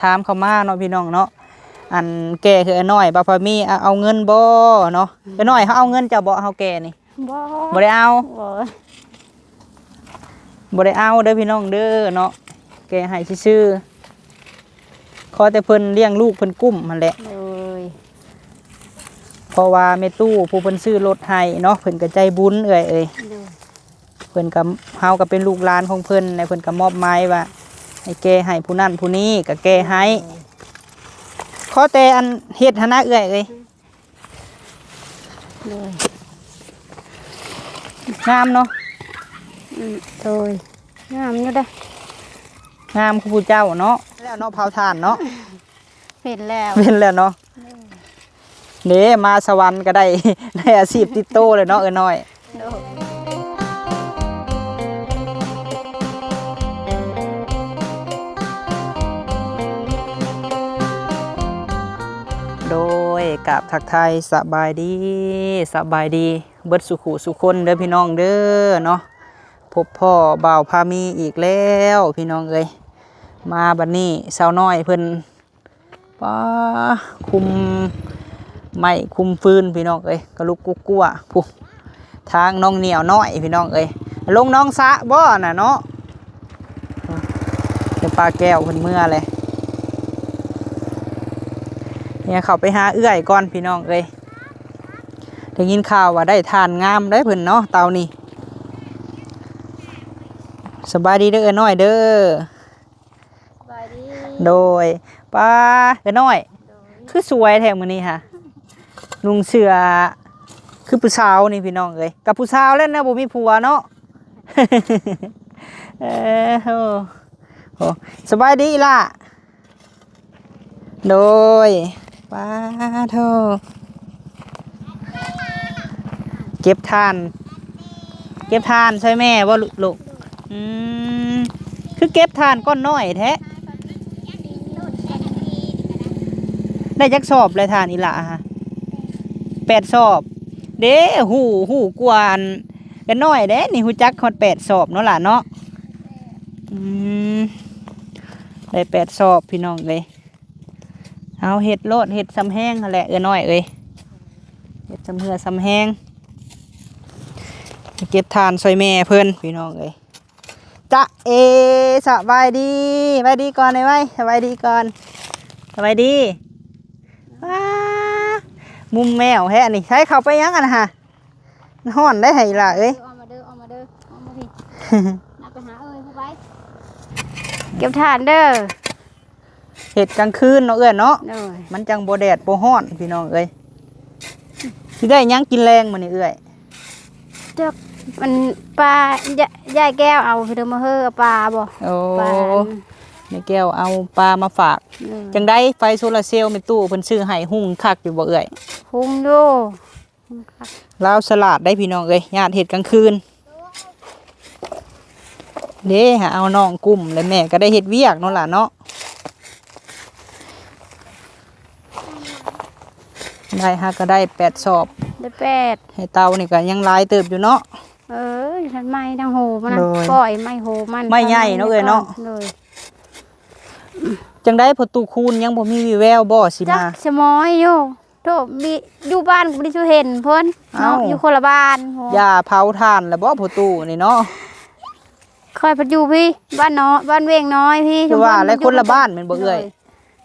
ถามเขามาเนาะพี่น้องเนาะอันแก่คือไอ้น้อยบ่พอมีเอาเงินบ่เนาะไอ้น้อยเขาเอาเงินเจ้าบ่เฮาแก่นี่บ่ได้เอาบ่ได้เอาเด้อพี่น้องเด้อเนาะแก่ให้ซื่อๆขอแต่เพิ่นเลี้ยงลูกเพิ่นกุ้มนั่นแหละเพราะว่าแม่ตู้ผู้เพิ่นซื้อรถให้เนาะเพิ่นก็ใจบุญเอ้ยเพิ่นก็เฮาก็เป็นลูกหลานของเพิ่นในเพิ่นก็มอบหมายว่าให้แก่ให้ผู้นั้นผู้นี้ก็แก่ให้ขอแต่อันเฮ็ดหนะเอ้ยงามเนาะโดยงามอยู่เด้งามคือผู้เจ้าเนาะแล้วเนาะเผาถ่านเนาะเป็นแล้วเนาะเด้มาสวรรค์ก็ได้ ได้อาชีพติดโตเลยเนาะน้อยโดยกับทักทายสบายดีเบิดสุขุสุคนเด้อพี่น้องเด้อเนาะพบพ่อบ่าวพามีอีกแล้วพี่น้องเอ้ยมาบัดนี้สาวน้อยเพิ่นป้าคุมไม่คุมฟืนพี่น้องเอ้ยกระลุกกุ๊กกัวผู้ทางน้องเหนียวน้อยพี่น้องเอ้ยลงน้องสะบ่น่ะเนาะเป็นปลาแก้วเพิ่นเมื่อเลยเนี่ยเขาไปหาเอื้อยก่อนพี่น้องเอ้ยได้ยินข่าวว่าได้ทานงามได้เพิ่นเนาะเตานี่สบายดีเด้อน้อยเด้อสบายดีโดยป้าน้อยคือสวยแท้มื้อนี้ค่ะนุ่งเสื้อคือผู้สาวนี่พี่น้องเอ้ยกับผู้สาวแล้วนะบ่มีผัวเนาะ โหสบายดีล่ะโดยป้าโธ่เก็บทานใช่แม่ว่าลูกคือเก็บทานก้อนน้อยแท้ได้จักสอบเลยทานอีหล่ะฮะ8 สอบเด้หูกวนกันน้อยเด้นี่หูจักฮอด8 สอบเนาะล่ะเนาะได้8 สอบพี่น้องเลยเอาเห็ดโลดเห็ดซ้ำแห้งนั่นแหละน้อยเอ้ยเห็ดซ้ำเหือซ้ำแห้งเก็บทานซอยแม่เพิ่นพี่น้องเอ้ยจะสบายดีก่อนได้ไหมสบายดีก่อนสบายดีว้ามุมแมวแฮะนี่ใช้เข้าไปยังกันฮะห่อนได้ไหล่ะเอ้ยเอามาพี่นับไปหาผู้ไปเก็บทานเด้อเห็ดกลางคืนเนาะเอ้ยเนาะมันจังบ่แดดบ่ฮ้อนพี่น้องเอ้ยสิได้ยังกินแรงมื้อนี้เอ้ยจักมันปลายายแก้วเอาไปเดิมมาเฮ้อปลาบ่โอ้แม่แก้วเอาปลามาฝากจังได้ไฟโซลาร์เซลล์ในตู้เพิ่นซื้อให้หุ่งคักอยู่บ่เอ้ยหุ่งอยู่ลาวสลัดได้พี่น้องเอ้ยญาติเห็ดกลางคืนเด้หาเอาน้องกุ้มแล้วแม่ก็ได้เห็ดเวียกเนาะล่ะเนาะได้ฮะก็ได้8 สอบได้8ให้เตานี่ก็ยังลายเติบอยู่เนาะฉันไม้ทั้งโหมันปล่อยไม้โหมันไม่ใหญ่เนาะเอ้ยเนาะจังได้พอตู้คูณยังบ่มีวิแววบ่สิมาสมอยอยู่โตมีอยู่บ้านก็บ่ได้เห็นเพิ่นเนาะอยู่คนละบ้านอย่าเผาถ่านแล้วบ่พอตู้นี่เนาะคอยพัดอยู่พี่บ้านน้อยบ้านเวียงน้อยพี่คือว่าแล้วคนละบ้านแม่นบ่เอ้ย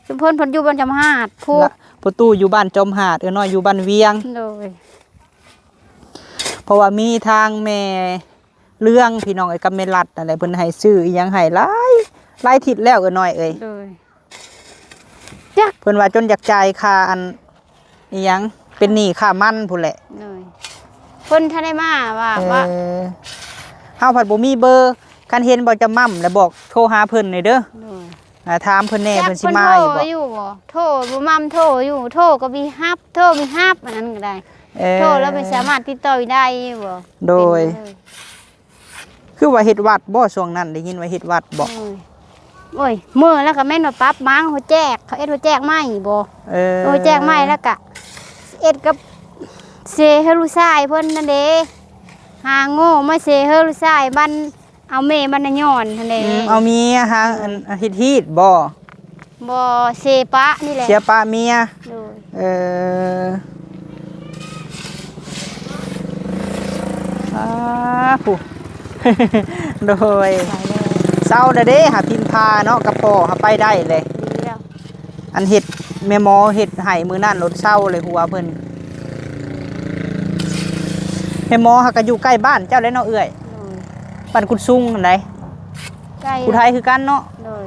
ชุมพลเพิ่นอยู่บ้านจำหาดพูกพอตู้อยู่บ้านจอมหาดน้อยอยู่บ้านเวียงเพราะว่ามีทางแม่เรื่องพี่น้องไอ้กับแม่รัดอะไรเพิ่นให้ซื้ออีหยังให้หลายทิศแล้วน้อยเอ้ยเพิ่นว่าจนอยากจ่ายค่าอันอีหยังเป็นหนี้ค่ามันพุ่นแหละเพิ่นท่านได้มาว่าเฮาผัดบ่มีเบอร์คันเห็นบ่จะม่ำแล้วบอกโทรหาเพิ่นหน่อยเด้อถามเพิ่นแน่เพิ่นสิมาอยู่บ่โทรบ่ม่ำโทรอยู่โทรก็มีฮับอันนั้นก็ได้โทรแล้วไม่สามารถติดต่อได้บ่โดยคือว่าเฮ็ดวัดบ่ช่วงนั้นได้ยินว่าเฮ็ดวัดบ่โอ้ยมื้อแล้วก็แม่นว่าปรับมั้งเขาแจกเขาเอ็ดเขาแจกไม้บ่โอ้ยแจกไม้แล้วก็เอ็ดกับเซเฮลูซายเพิ่นนั่นเด้หาโง่มาเซเฮลูซายมันเอาแม่มันน่ะย้อนนั่นเด้เอามีฮะอันฮิตบ่ บ่เซปะนี่แหละ เสียปะเมีย โดย ผู้ โดย ไปเลย เศร้าเด้หาพินพาเนาะกระปอหาไปได้เลย ดีแล้ว อันเห็ดแม่หมอเห็ดไห้มือนั่นรถเศร้าเลยหัวเพิ่นแม่หมอหาก็อยู่ใกล้บ้านเจ้าเลยเนาะเอื้อย โดย บ้านกุดซุงอันใด ใกล้ ผู้ไทยคือกันเนาะ โดย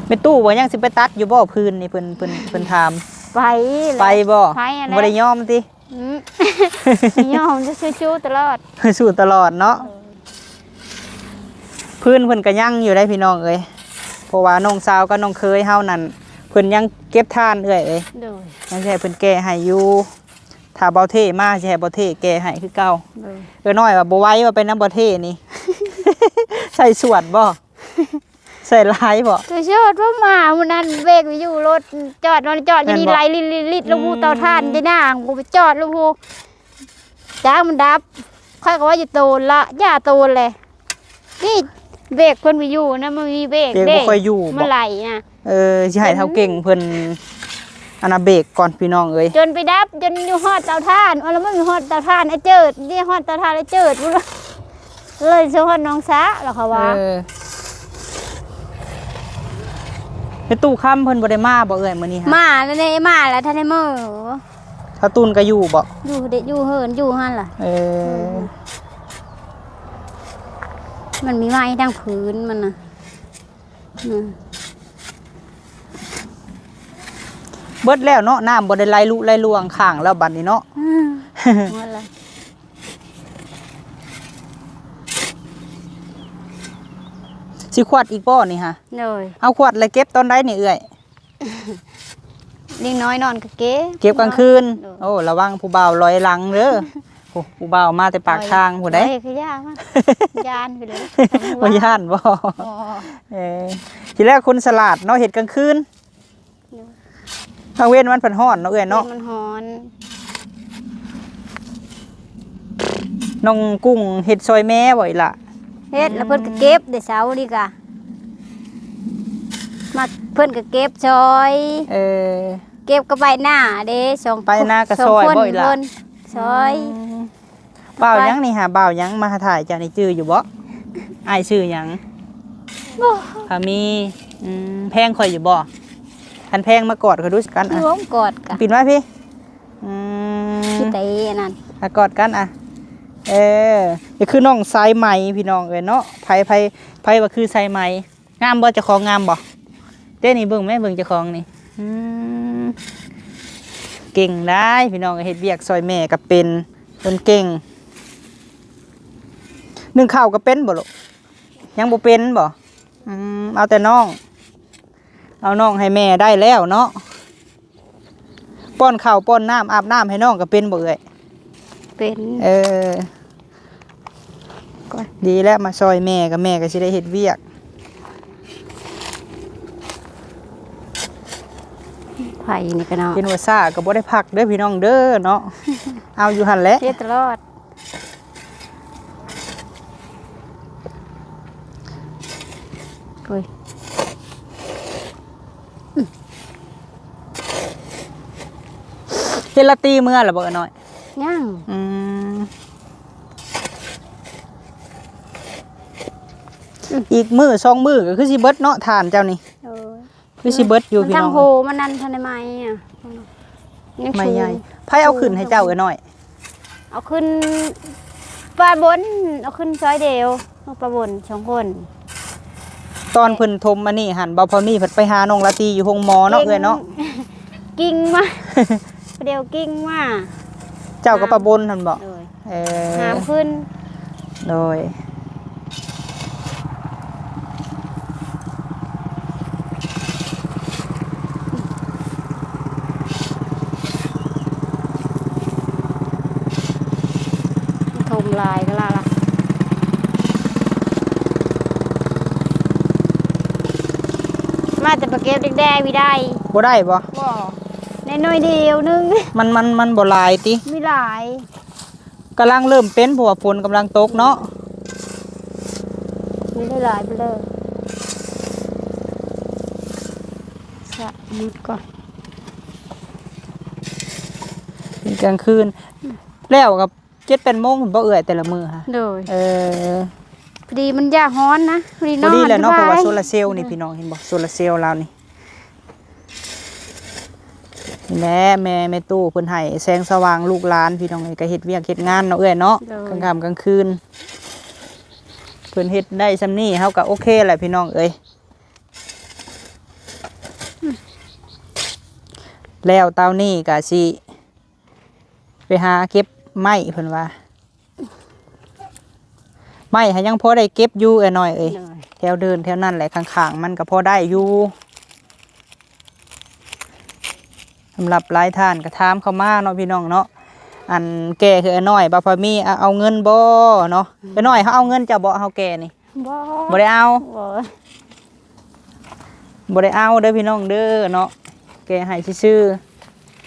ไปตู้บ่ยังสิไปตัดอยู่บ่พื้นนี่เพิ่นถาม ไปเลย ไปบ่ ไปอะไร บ่ได้ยอมติ ยอมจะชู้ๆตลอด สู้ตลอดเนาะพื้นเพิ่นก็ยังอยู่ได้พี่น้องเอ้ยเพราะว่าน้องสาวกับน้องเคยเฮานั่นเพิ่นยังเก็บทานเอ้ย โดย ยังสิให้เพิ่นแก้ให้อยู่ถ้าเบาเท่มาสิให้เบาเท่แก้ให้คือเก่า โดย น้อยว่าบ่ไหว้ว่าเป็นน้ำเบาเท่นี่ ใส่สวดบ่ใส่ลายบ่ คือชดว่ามาวันนั้นเบรกอยู่รถจอดอยู่นี่ไหลลิดลูกหูเตาถ่านได้หน้ากูไปจอดลูกหูจ้างมันดับค่อยก็ว่าจะโตนละย่าโตนเลยนี่เบรกเพิ่นไปอยู่นะมันมีเบรก เบรกบ่ค่อยอยู่ มัน บ่ ไหลนะ สิให้เท่าเก่งเพิ่นอันน่ะเบรกก่อนพี่น้องเอ้ย จนไปดับจนอยู่ฮอดเตาถ่านแล้วมันมีฮอดเตาถ่านไอ้เจิดนี่ฮอดเตาถ่านไอ้เจิดเลยเชื่อฮอดน้องสาแล้วเขาว่า ไปตู้ค้ำเพิ่นบ่ได้มาบ่เอ้ยมื้อนี้ฮะ มาแล้วเนี่ยมาแล้วท่านได้มื้อ ถ้าตูนก็อยู่บ่ อยู่เด็กอยู่เฮินอยู่หั่นล่ะ มันมีไม้ดังพื้นมันนะเบิดแล้วเนาะน้ำบ่ได้ไหลลุไหลลวงข้างแล้วบัดนี้เนาะ ว่าอะไร สิขวดอีกบ่นี่ฮะ เลย เอาขวดแล้วเก็บตอนใดนี่เอ้ย เด็กน้อยนอนกับเก๋ เก็บกลางคืนโอ้ระวังผู้บ่าวลอยหลังเด้อโอ้ผู้บ่าวมาแต่ปากทางผู้ใด คือยากมากยานไปเลย บ่ย่านบ่ทีแรกคนสลัดเนาะเฮ็ดกลางคืนทางเว้นมันเพิ่นฮ้อนเนาะเอ้ยเนาะ มันหอน น้องกุ้งเฮ็ดซอยแม่บ่อีหล่ะ เฮ็ดแล้วเพิ่นก็เก็บเดี๋ยวเช้าดีกะมาเพิ่นก็เก็บซอย เก็บก็ใบหน้าเด้สอง ไปหน้าก็ซอยบ่อีหล่ะ ซอย บ่าวหยังนี่หาบ่าวหยังมาถ่ายเจ้านี่จื้ออยู่บ่อ้ายชื่อหยังพามีแพงข่อยอยู่บ่คันแพงมากอดเขาดูสิกัน รวมกอดกะ ปิดไว้พี่พี่เตนั่น กอดกันนี่คือน้องสายไหมพี่น้องเอ้ยเนาะไผว่าคือสายไหมงามบ่เจ้าของงามบ่เด้นี่เบิ่งแม่เบิ่งเจ้าของนี่เก่งได้พี่น้องเฮ็ดเวียกซอยแม่ก็เป็นเพิ่นเก่งนึ่งข้าวก็เป็นบ่ลูกยังบ่เป็นบ่เอาแต่น้องเอาน้องให้แม่ได้แล้วเนาะป้อนข้าวป้อนน้ำอาบน้ำให้น้องก็เป็นบ่เอ้ย เป็น ก็ดีแล้วมาซอยแม่กับแม่ก็สิได้เฮ็ดเวียก ไผ่นี่ก็เนาะ เป็นว่าซ่าก็บ่ได้พักเด้อพี่น้องเด้อเนาะ เอาอยู่หั่นแหละ เฮ็ดตลอดโอ้ย เฮ็ดละตีมื้อล่ะบ่น้อย ยัง อีกมื้อ2มื้อก็คือสิเบิดเนาะทานเจ้านี่คือสิเบิดอยู่พี่น้ ทา อง งโหมันนั่นทันได้ไหมอ่ะยัง ไม่ ชู ใหญ่ไผเอาขึ้นให้เจ้าน้อย เอาขึ้นปลาบนเอาขึ้นซอยเดียวเอาปลาบน2คน ตอนเพิ่นทมอันนี้หั่นบ่พอมีเพิ่นไปหาน้องละตีอยู่โรงหมอเนาะเอ้ยเนาะ กิ้งมาเดียวกิ้งมา เจ้าก็ประบนหั่นบ่ เลย เอ หามขึ้น โดย ทมลายก็ล่ะมาแต่ปลาเก็บแดงๆไม่ได้ บ่ได้บ่ บ่ในน้อยเดียวนึง มันบ่หลายติ มีหลาย กำลังเริ่มเป็นเพราะว่าฝนกำลังตกเนาะ มีได้ หลายไปเลยสะมุดก่อน เป็นกลางคืนแล้วกับ7-8 โมงบ่เอื่อยแต่ละมื้อฮะ โดย พ พอดีมันยาฮ้อนนะพอดีน อ อน ดีแหละเนาะเพราะว่า สบย โซลาร์เซลล์นี่พี่น้องเห็นบ่โซลาร์เซลล์เรานี่แม่ตู้เพิ่นให้แสงสว่างลูกหลานพี่น้องเอ้ยก็เฮ็ดเวียกเฮ็ดงานเนาะเอ้ยเนาะกลางค่ำกลางคืนเพิ่นเฮ็ดได้ซำนี้เฮาก็โอเคแหละพี่น้องเอ้ยแล้วเตานี่ก็สิไปหาเก็บไม้เพิ่นว่าไม้หายังพอได้เก็บอยู่ไอ้น้อยเอ้ย โดย แถวเดินแถวนั่นแหละข้างๆมันก็พอได้อยู่สำหรับหลายท่านก็ถามเข้ามาเนาะพี่น้องเนาะอันแก่คือไอ้น้อยบ่พอมีเอาเงินบ่เนาะไอ้น้อยเขาเอาเงินเจ้าบ่เฮาแก่นี่ บ่ บ่ได้เอา บ่ บ่ได้เอาเด้อพี่น้องเด้อเนาะแก่ให้ซื่อ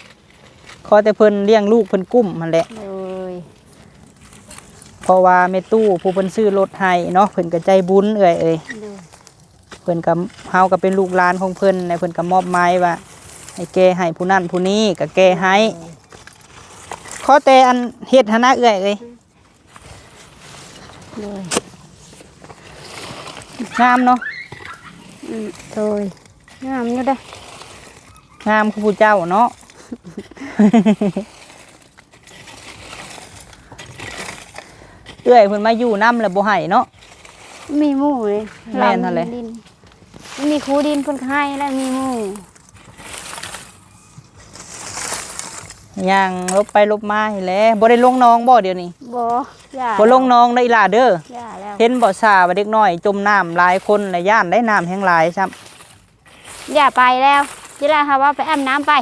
ๆขอแต่เพิ่นเลี้ยงลูกเพิ่นกุ้มมันแหละ โดย เพราะว่าแม่ตู้ผู้เพิ่นซื้อรถให้เนาะเพิ่นก็ใจบุญเอ้ย โดย เพิ่นก็เฮาก็เป็นลูกหลานของเพิ่นเพิ่นก็มอบหมายว่าให้แก้ให้ผู้นั้นผู้นี้ก็แก้ให้ขอแต่อันเฮ็ดหันนะเอ้ย โดย งามเนาะ โดยงามอยู่เด้อง ามคือผู้เจ้าเนาะ เอ้ยเพิ่นมาอยู่นำแล้วบ่ให้เนาะ มีหมู่เลย แม่นหั่นแหละ ดินมีครูดินเพิ่นก็ให้แล้วมีหมู่ ย่างลบไปลบมานี่แหละบ่ได้ลงน้องบ่เดี๋ยวนี้ บ่ย่า บ่ลงน้องได้ออีหล่าเด้อย่ าแล้ว เห็นบ่ซาว่าเด็กน้อยจมน้ำหลายคนและย่านได้น้ำแห้งหลายซ้ำ อย่าไปแล้วจิล่ะค่ะว่าไปอาบน้ำไป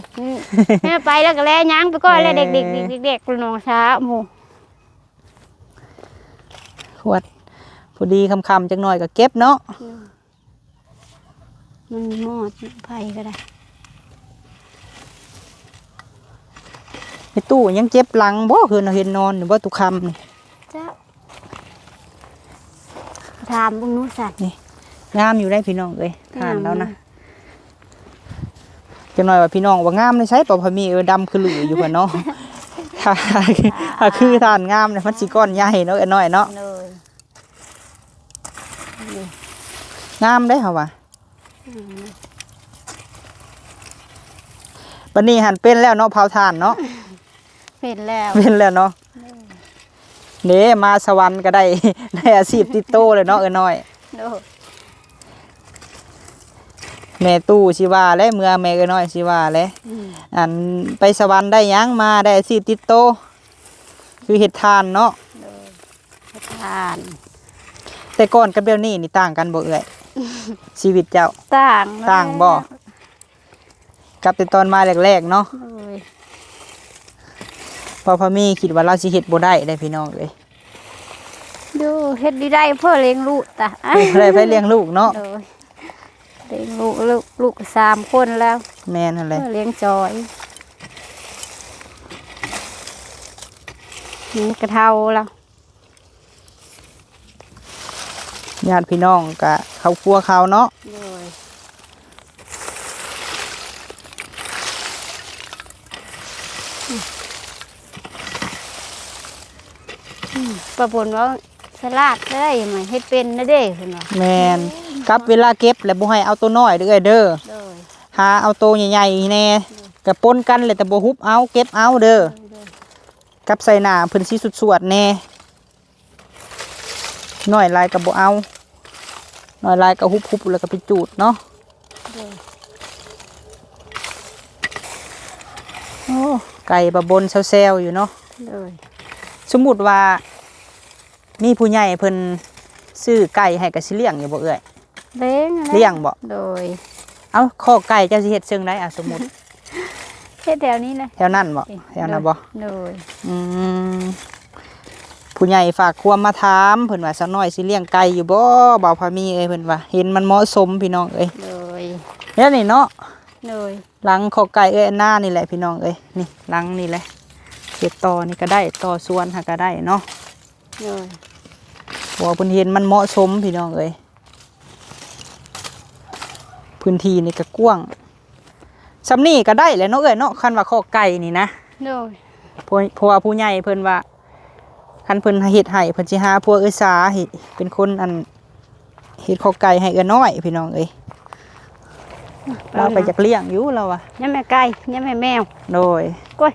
แม่ไปแล้วก็แลย้างไปก่อนแล้วเด็กๆเด็กๆน้องช้าหมู่ ขวดพอดีคำๆจักหน่อยก็เก็บเนาะ มันหมอดไผก็ได้ ในตู้ยังเจ็บหลังบ่คือเห็นนอนอยู่บ่ตุกคำนี่ จ้าถามบุญนุสัตว์ งามอยู่ได้พี่น้องเอ้ยทานแล้วนะจังหน่อยว่าพี่น้องว่างามเลยใช้ปอพะมีดำคือหลืออยู่พุ่นเนาะ ถ้าคือทานงามเนี่ยมันสิก้อนใหญ่เนาะไอ้น้อยเนาะ เลย งามได้เหรอวะบัดนี้หันเป็นแล้วเนาะเผาถ่านเนาะ เห็นแล้ว เป็นแล้วเนาะเด้มาสวรรค์ก็ได้ ได้อาชีพติดโตเลยเนาะไอ้น้อย โด แม่ตู้สิว่าและเมื่อแม่ไอ้น้อยสิว่าและอันไปสวรรค์ได้หยังมาได้อาชีพติดโตคือเฮ็ดทานเนาะ ทาน แต่ก่อนกับเดี๋ยวนี้นี่ต่างกันบ่เอ่ย ชีวิตเจ้า ต่าง ต่างบ่กับแต่ตอนมาแรกๆเนาะ เลย พอพอมีคิดว่าเราสิเฮ็ดบ่ได้ได้พี่น้องเอ้ย ดูเฮ็ดดีได้เพื่อเลี้ยงลูกตา ได้ไปเลี้ยงลูกเนาะ เลยเลี้ยงลูก3 คนแล้ว แม่นนั่นแหละ เพื่อเลี้ยงจอยนี่กระเทาแล้ว ญาติพี่น้องก็เขาครัวเขาเนาะ เลยประปนว่าสลัดได้ไหมเฮ็ดเป็นนะเด้เพิ่นว่า แม่นกับเวลาเก็บแล้วบ่ให้เอาตัวน้อยเด้อเด้อ เลย หาเอาตัวใหญ่ๆแน่ก็ปนกันเลยแต่บ่ฮุบเอาเก็บเอาเด้อกับใส่หน้าเพิ่นสิสวดๆแน่น้อยหลายก็บ่เอาน้อยหลายก็ฮุบๆแล้วก็ไปจูดเนาะ เลย โอ้ไก่บะบนแซวๆอยู่เนาะ เลย สมมุติว่ามีผู้ใหญ่เพิ่นซื้อไก่ให้ก็สิเลี้ยงอยู่บ่เอ่ย เลี้ยงอะไร เลี้ยงบ่ โดย เอ้าข้อไก่เจ้าสิเฮ็ดซึ่งได้อ่ะสมมุติ เฮ็ดแถวนี้เลย แถวนั้นบ่แถวนั้นบ่ โดย อืมผู้ใหญ่ฝากความมาถามเพิ่นว่าสักหน่อยสิเลี้ยงไก่อยู่บ่บ่าวพามีเอ้ยเพิ่นว่าเห็นมันเหมาะสมพี่น้องเอ้ย โดย แล้วนี่เนาะ โดย หลังข้อไก่เอ้ยอันหน้านี่แหละพี่น้องเอ้ยนี่หลังนี่แหละเฮ็ดต่อนี่ก็ได้ต่อสวนหาก็ได้เนาะ โดย เพราะว่าเพิ่นเห็นมันเหมาะสมพี่น้องเอ้ย พื้นที่นี่ก็กว้างซำนี้ก็ได้แหละเนาะเอ้ยเนาะคันว่าข้อไก่นี่นะ โดย เพราะว่าผู้ใหญ่เพิ่นว่าคันเพิ่นเฮ็ดให้เพิ่นสิหาพวกเอ้ยสาเฮ็ดเป็นคนอันเฮ็ดข้อไก่ให้เอ้อน้อยพี่น้องเอ้ยเราไปจักเลี้ยงอยู่แล้วว่ะ ยังแม่ไก่ยังแม่แมว โดย ก้อย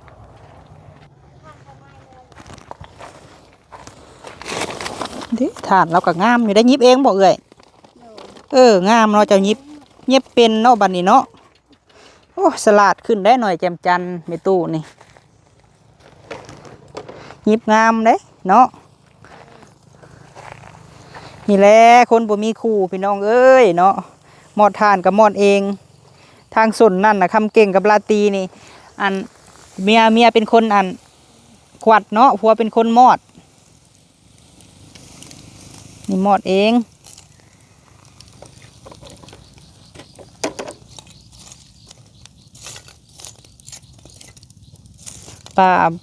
เด้ถาดเราก็งามอยู่ได้ยิบเองบ่เอ้ยงามเนาะเจ้ายิบเย็บเป็นเนาะบัดนี้เนาะโอ้สลัดขึ้นได้หน่อยแจ่มจันทร์แม่ตู้นี่ยิบงามเด้เนาะนี่แหละคนบ่มีคู่พี่น้องเอ้ยเนาะมอดทานกับมอดเองทางส่วนนั่นน่ะคำเก่งกับลาตีนี่อันเมียเป็นคนอันขวัดเนาะผัวเป็นคนมอดนี่มอดเอง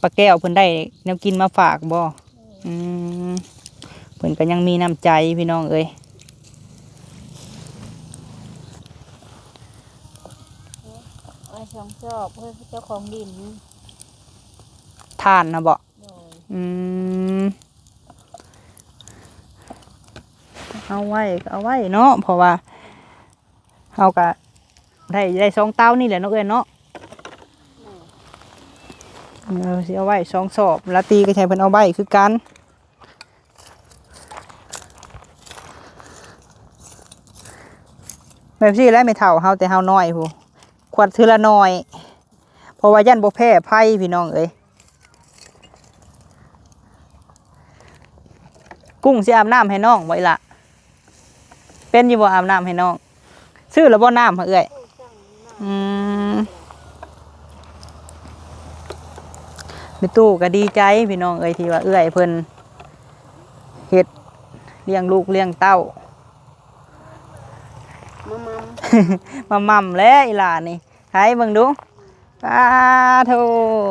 ปลาแก้วเพิ่นได้แนวกินมาฝากบ่เพิ่นก็ยังมีน้ำใจพี่น้องเอ้ยไอ้สองชอบเพื่อเจ้าของดิน ทานนะบ่เอาไว้เนาะเพราะว่าเฮาก็ได้2 เต้านี่แหละเนาะเอ้ยเนาะสิเอาไว้2 สอบลาตีก็ใช้เพิ่นเอาไว้คือกันแบบซี่แล้วไม่เท่าเฮาแต่เฮาน้อยพู้ขวดทีละน้อยเพราะว่ายันบ่แพ้ภัยพี่น้องเอ้ยกุ้งสิอาบน้ำให้น้องบ่อีหล่ะเป็นอยู่บ่อาบน้ำให้น้องซื้อแล้วบ่น้ำเอ้ยมีตู้ก็ดีใจพี่น้องเอ้ยที่ว่าเอื้อยเพิ่นเฮ็ดเลี้ยงลูกเลี้ยงเต้ามาม่ำแล้วอีหล่านี่ให้เบิ่งดูโธ่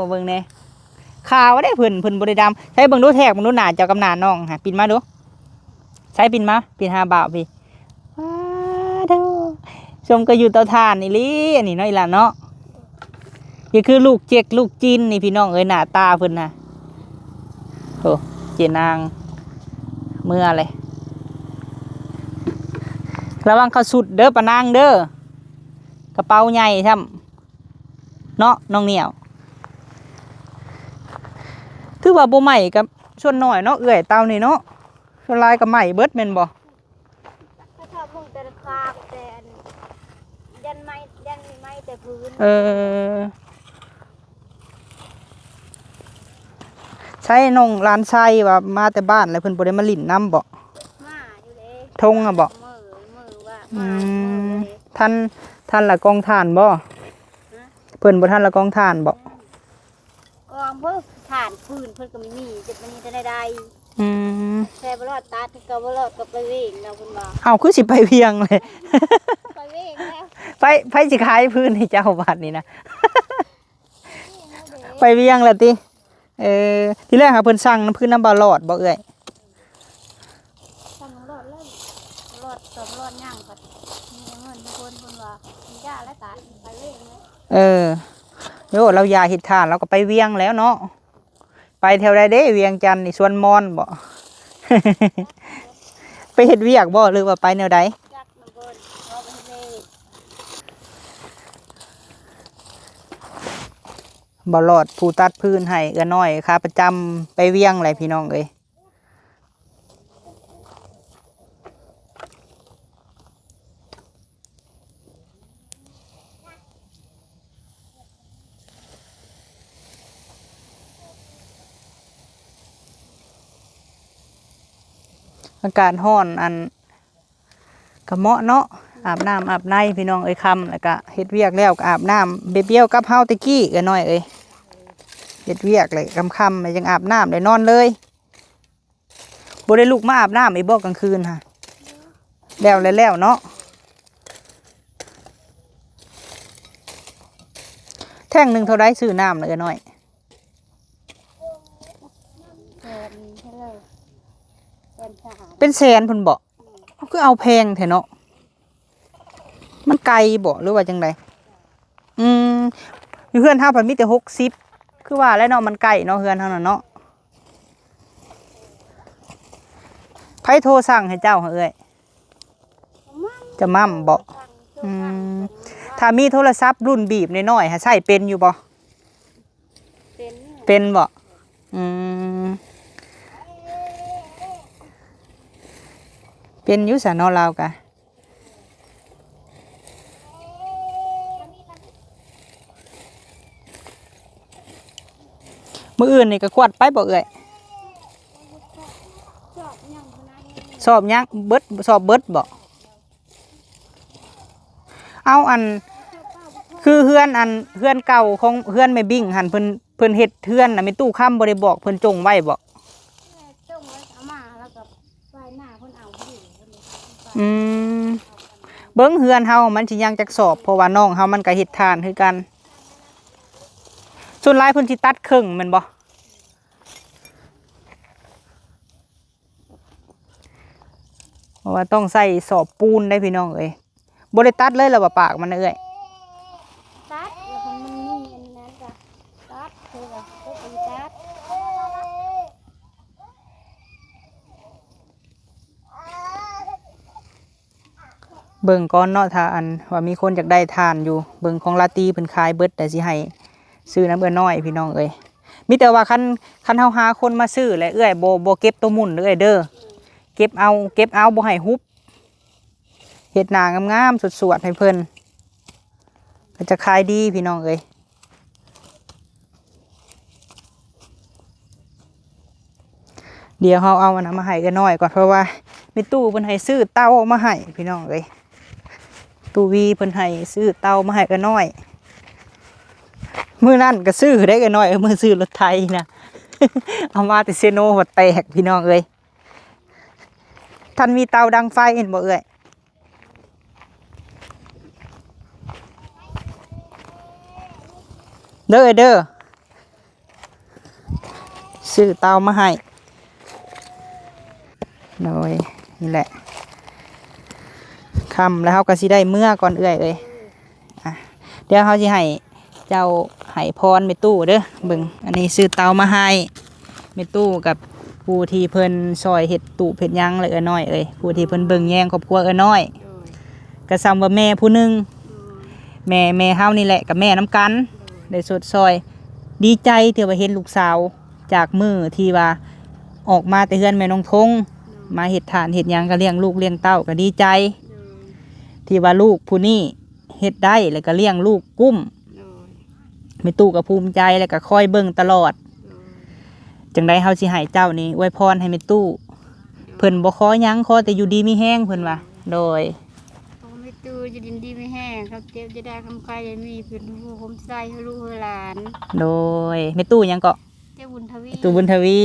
เบิ่งแน่ข่าวได้เพิ่นบ่ได้ดำใช้เบิ่งดูแทกเบิ่งดูหน้าเจ้ากำนาน้องหาปินมาดูใช้ปินมาปินหาบ่าวพี่โธ่ชมก็อยู่เตาถ่านนี่ลิอันนี้เนาะอีหล่าเนาะนี่คือลูกเจ๊กลูกจีนนี่พี่น้องเอ้ยหน้าตาเพิ่นน่ะโธ่เจนางเมื่อเลยระวังเขาสุดเด้อปะนางเด้อกระเป๋าใหญ่ช่ำเนาะน้องเหนียวถือว่าบ่ใหม่กับส่วนน้อยเนาะเอื้อยเตานี่เนาะส่วนลายกับใหม่เบิดแม่นบ่ ถ้าชอบมุ่งแต่ราคาแต่ยันไม่แต่พื้นใช้น้องร้านไส้ว่ามาแต่บ้านแล้วเพิ่นบ่ได้มาลิ้นน้ำบ่มาอยู่เลยทงอ่ะบ่ท่านละกองทานบ่เพิ่นบ่ท่านละกองทานบ่กองเพิ่นฐานพื้นเพิ่นก็ไม่มีจะเป็นจะได้แค่บ่รอดตัดก็บ่รอดก็ไปเวงเนาะเพิ่นว่าเอ้าคือสิไปเวียงเลยไปเวงแล้วไปสิขายพื้นให้เจ้าบาดนี่นะไปเวียงแล้วติทีแรกหาเพิ่นสั่งน้ำพื้นน้ำบ่รอดบ่เอ้ยสั่งรอดเลยรอดสมรอดย่างก็มีเงินคนเพิ่นว่ามียาและตาไปเวงเลยโยเรายาเฮ็ดทานเราก็ไปเวียงแล้วเนาะไปแถวใดเด้เวียงจันทน์นี่สวนมอนบ่ ไปเฮ็ดเวียกบ่หรือว่าไปแนวใดบ่รอดผู้ตัดพื้นให้เอื้อน้อยค่าประจำไปเวียงแหละพี่น้องเอ้ยอากาศร้อนอันกะเหมาะเนาะอาบน้ำอาบในพี่น้องเอ้ยค่ำแล้วก็เฮ็ดเวียกแล้วก็อาบน้ำเบี้ยวกับเฮาตะกี้เอื้อน้อยเอ้ยเฮ็ดเวียกเลยค่ำๆยังอาบน้ำได้นอนเลยบ่ได้ลุกมาอาบน้ำอีกบ่กลางคืนค่ะแล้วเนาะแท่งหนึ่งเท่าไรซื้อน้ำเลยน้อยเป็นแสนเพิ่นบอกคือเอาแพงแท้เนาะ มันไกลบ่หรือว่าจังไดอืมอยู่เฮือนเฮาเพิ่นมีแต่60คือว่าแล้วเนาะมันไกลเนาะเฮือนเฮาน่ะเนาะไผโทรสั่งให้เจ้าเหรอเอ้ยจะมั่มบ่อืมถ้ามีโทรศัพท์รุ่นบีบน้อยๆหาใช้เป็นอยู่บ่เป็นบ่อืมเป็นอยู่ซะเนาะลาวกะมื้ออื่นนี่ก็ควดไปบ่เอ้ยสอบยังเบิดสอบเบิดบ่เอาอันคือเฮือนเก่าของเฮือนแม่บิ่งหันเพิ่นเฮ็ดเฮือนน่ะแม่ตู้ค้ำบ่ได้บอกเพิ่นจงไว้บ่จงไว้เอามาแล้วก็ไฟหน้าเพิ่นเอาอยู่อืมเบิ่งเฮือนเฮามันสิยังจักสอบเพราะว่าน้องเฮามันก็เฮ็ดทานคือกันส่วนหลายเพิ่นสิตัดครึ่งแม่นบ่เพราะว่าต้องใส่สอบปูนได้พี่น้องเอ้ยบ่ได้ตัดเลยแล้วว่าปากมันน่ะเอ้ยตัดแล้วมันมีอันนั้นก็ตัดคือว่าก็ไปตัด เบิ่งก่อนเนาะถ้าอันว่ามีคนอยากได้ทานอยู่เบิ่งของลาตีเพิ่นขายเบิดแต่สิให้ซื้อน้ำเอื้อน้อยพี่น้องเอ้ยมีแต่ว่าคันเฮาหาคนมาซื้อและเอื้อยบ่เก็บตัวหมุนเด้อเด้อเก็บเอาบ่ให้ฮุบเฮ็ดหน้างามๆสวดๆให้เพิ่นก็จะขายดีพี่น้องเอ้ยเดี๋ยวเฮาเอาอันนั้นมาให้กันน้อยก่อนเพราะว่ามีตู้เพิ่นให้ซื้อเต้ามาให้พี่น้องเอ้ยตู้วีเพิ่นให้ซื้อเต้ามาให้กันน้อยมื้อนั้นก็ซื้อได้กันน้อยมื้อซื้อรถไถนะ เอามาแต่เซโนหัวแตกพี่น้องเอ้ยท่านมีเตาดังไฟเห็นบ่เอ้ยเด้อซื้อเตามาให้โดยนี่แหละคำแล้วเขาก็สิได้เมื่อก่อนเอ้ยอ่ะเดี๋ยวเขาสิให้เจ้าให้พรเมตู้เด้อเบิ่งอันนี้ซื้อเตามาให้เมตู้กับผู้ที่เพิ่นซอยเห็ดตู้เผ็ดยังเลยน้อยผู้ที่เพิ่นเบิ่งแยงครอบครัวน้อยก็ซ้ำว่าแม่ผู้หนึงแม่เฮานี่แหละกับแม่น้ำกันได้สดซอยดีใจที่ว่าเห็นลูกสาวจากมือที่ว่าออกมาแต่เฮือนแม่น้องทงมาเห็ดทานเห็ดยังก็เลี้ยงลูกเลี้ยงเต้าก็ดีใจที่ว่าลูกผู้นี้เฮ็ดได้แล้วก็เลี้ยงลูกกุ้มแม่ตู้ก็ภูมิใจแล้วก็คอยเบิ่งตลอดจังไดเฮาสิให้เจ้านี่อวยพรให้แม่ตู้เพิ่นบ่ขอหยังขอแต่อยู่ดีมีแห้งเพิ่นว่าโดยไม่ตูจะดินดีไม่แห้งครับเจ็บจะได้คำใครจะมีเป็นผู้ผมใส่ให้ลูกให้หลาน โดยแม่ตู้หยังก็เจ้าบุญทวีตู้บุญทวี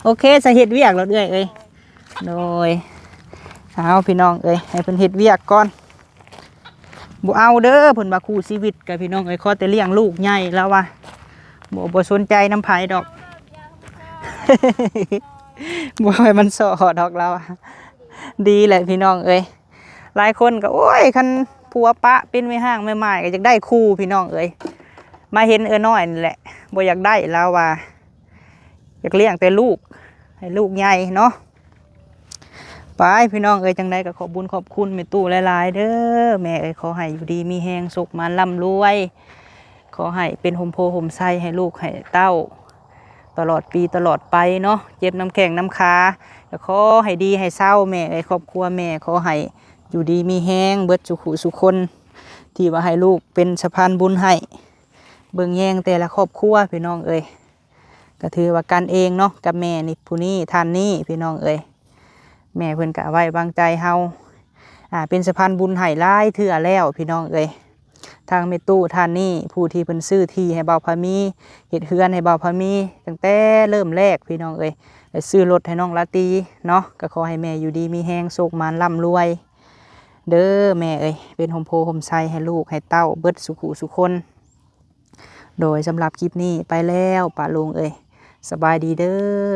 โอเคสาเฮ็ดเวียกแล้วเอ้ยโดยเอาพี่น้องให้เพิ่นเฮ็ดเวียกก่อนบ่เอาเด้อเพิ่นว่าคู่ชีวิตกับพี่น้องขอแต่เลี้ยงลูกใหญ่แล้วว่าบ่สนใจน้ำไผดอก บ่ให้มันสอดอกแล้วดีแหละพี่น้องหลายคนก็โอ้ยคันผัวปะเป็นไม่ห้างไม่หมายก็อยากได้คู่พี่น้องมาเห็นน้อยนี่แหละบ่อยากได้แล้วว่าอยากเลี้ยงแต่ลูกให้ลูกใหญ่เนาะไปพี่น้องจังไดก็ขอบบุญขอบคุณแม่ตู้หลายๆเด้อแม่ขอให้อยู่ดีมีแฮงสุขมันร่ำรวยขอให้เป็นห่มโพห่มไส้ให้ลูกให้เต้าตลอดปีตลอดไปเนาะเจ็บน้ำแข็งน้ำขาขอให้ดีให้เศร้าแม่ครอบครัวแม่ขอให้อยู่ดีมีแฮงเบิดสุขุสุคนที่ว่าให้ลูกเป็นสะพานบุญให้เบิ่งแยงแต่ละครอบครัวพี่น้องก็ถือว่ากันเองเนาะกับแม่นี่ผู้นี้ท่านนี้พี่น้องแม่เพิ่นกะไว้วางใจเฮาเป็นสะพานบุญให้หลายเทื่อแล้วพี่น้องทางแม่ตู้ท่านนี้ผู้ที่เพิ่นซื้อที่ให้เบาพามีเฮ็ดเฮือนให้เบาพามีตั้งแต่เริ่มแรกพี่น้องได้ซื้อรถให้น้องลาตีเนาะก็ขอให้แม่อยู่ดีมีแฮงสุขมันร่ำรวยเด้อแม่เป็นห่มโพห่มไส้ให้ลูกให้เต้าเบิดสุขุสุคนโดยสำหรับคลิปนี้ไปแล้วป้าลุงสบายดีเด้อ